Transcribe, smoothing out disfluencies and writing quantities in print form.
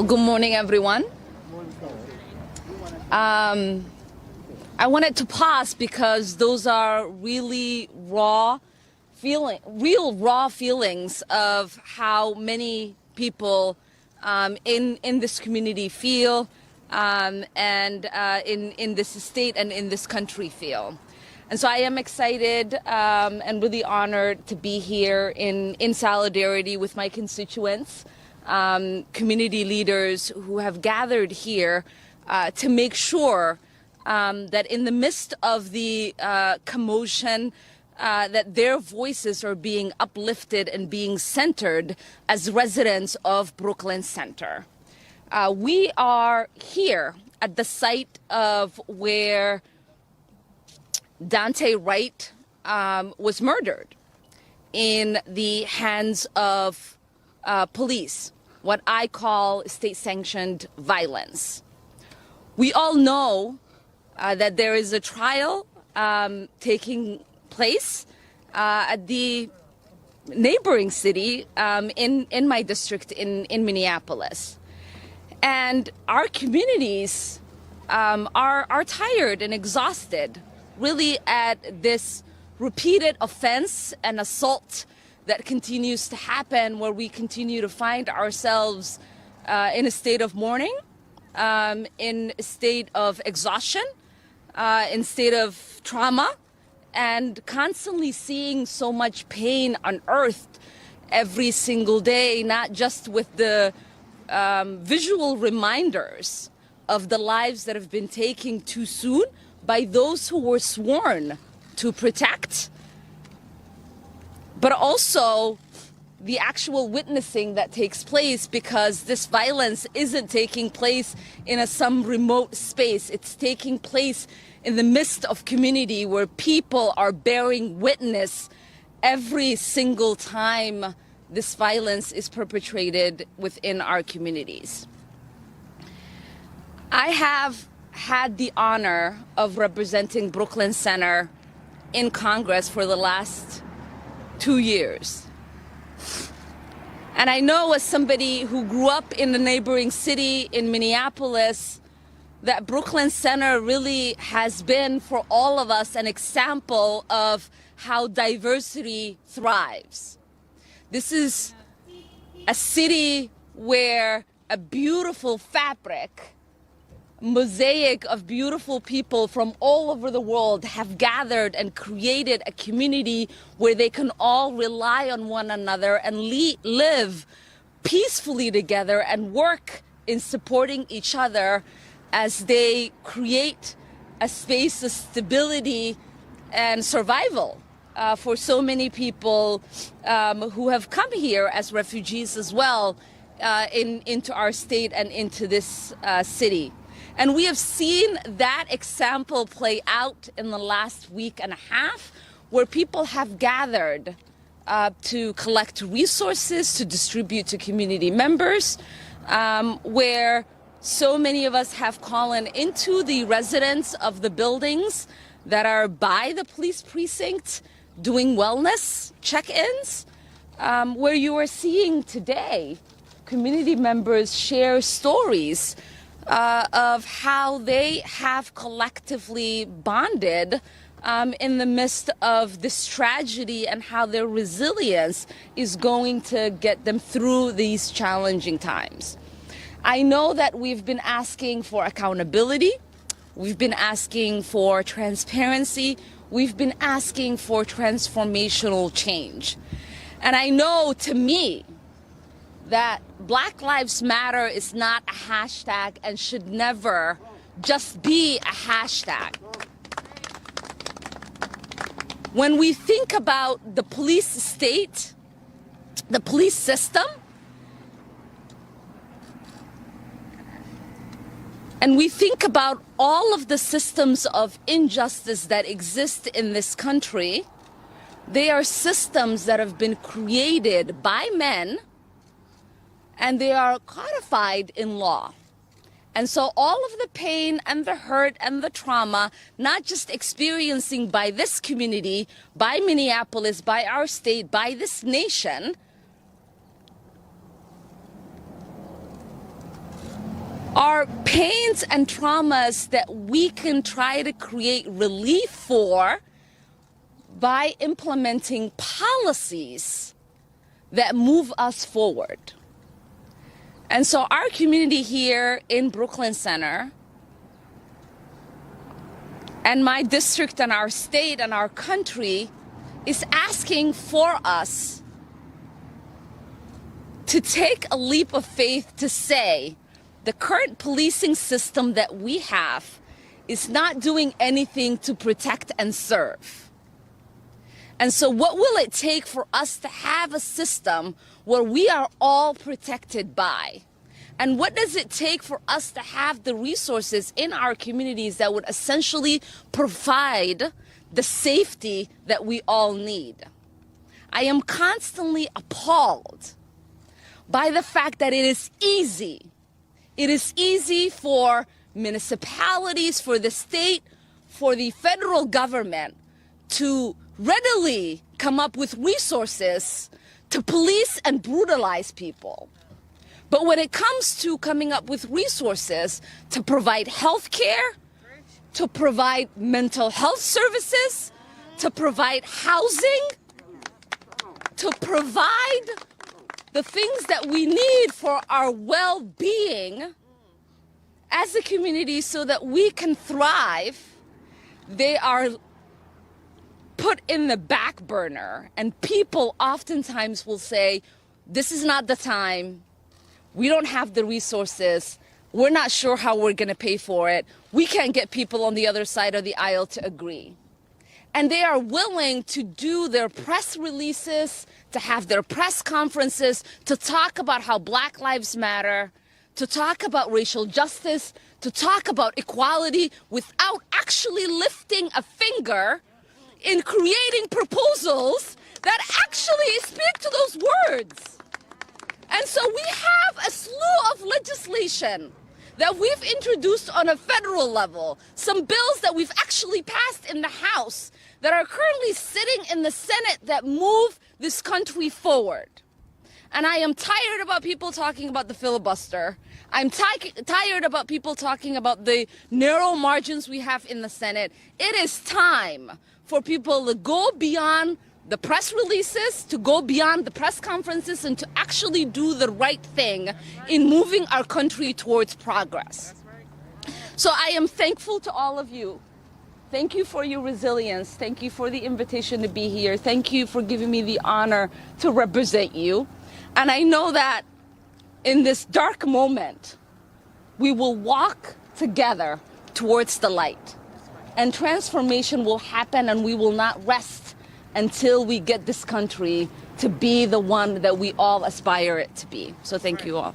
Well, good morning, everyone. I wanted to pause because those are really real raw feelings of how many people in this community feel and in this state and in this country feel. And so I am excited and really honored to be here in solidarity with my constituents, community leaders who have gathered here to make sure that in the midst of the commotion, that their voices are being uplifted and being centered as residents of Brooklyn Center. We are here at the site of where Daunte Wright was murdered in the hands of police, what I call state-sanctioned violence. We all know that there is a trial taking place at the neighboring city in my district in Minneapolis. And our communities are tired and exhausted really at this repeated offense and assault that continues to happen, where we continue to find ourselves in a state of mourning, in a state of exhaustion, in state of trauma, and constantly seeing so much pain unearthed every single day, not just with the visual reminders of the lives that have been taken too soon by those who were sworn to protect, but also the actual witnessing that takes place, because this violence isn't taking place in some remote space. It's taking place in the midst of community where people are bearing witness every single time this violence is perpetrated within our communities. I have had the honor of representing Brooklyn Center in Congress for the last 2 years. And I know, as somebody who grew up in the neighboring city in Minneapolis, that Brooklyn Center really has been for all of us an example of how diversity thrives. This is a city where a beautiful fabric, mosaic of beautiful people from all over the world have gathered and created a community where they can all rely on one another and live peacefully together and work in supporting each other as they create a space of stability and survival for so many people who have come here as refugees as well into our state and into this city. And we have seen that example play out in the last week and a half, where people have gathered to collect resources, to distribute to community members, where so many of us have called into the residents of the buildings that are by the police precinct doing wellness check-ins, where you are seeing today community members share stories of how they have collectively bonded in the midst of this tragedy, and how their resilience is going to get them through these challenging times. I know that we've been asking for accountability, we've been asking for transparency, we've been asking for transformational change. And I know, to me, that Black Lives Matter is not a hashtag and should never just be a hashtag. When we think about the police state, the police system, and we think about all of the systems of injustice that exist in this country, they are systems that have been created by men, and they are codified in law. And so all of the pain and the hurt and the trauma, not just experiencing by this community, by Minneapolis, by our state, by this nation, are pains and traumas that we can try to create relief for by implementing policies that move us forward. And so our community here in Brooklyn Center and my district and our state and our country is asking for us to take a leap of faith to say the current policing system that we have is not doing anything to protect and serve. And so what will it take for us to have a system where we are all protected by? And what does it take for us to have the resources in our communities that would essentially provide the safety that we all need? I am constantly appalled by the fact that it is easy. It is easy for municipalities, for the state, for the federal government to readily come up with resources to police and brutalize people. But when it comes to coming up with resources to provide health care, to provide mental health services, to provide housing, to provide the things that we need for our well-being as a community so that we can thrive, they are put in the back burner. And people oftentimes will say, this is not the time. We don't have the resources. We're not sure how we're going to pay for it. We can't get people on the other side of the aisle to agree. And they are willing to do their press releases, to have their press conferences, to talk about how Black Lives Matter, to talk about racial justice, to talk about equality without actually lifting a finger in creating proposals that actually speak to those words. And so we have a slew of legislation that we've introduced on a federal level, some bills that we've actually passed in the House that are currently sitting in the Senate that move this country forward. And I am tired about people talking about the filibuster. I'm tired about people talking about the narrow margins we have in the Senate. It is time for people to go beyond the press releases, to go beyond the press conferences, and to actually do the right thing in moving our country towards progress. So I am thankful to all of you. Thank you for your resilience. Thank you for the invitation to be here. Thank you for giving me the honor to represent you. And I know that in this dark moment, we will walk together towards the light. And transformation will happen, and we will not rest until we get this country to be the one that we all aspire it to be. So thank you all.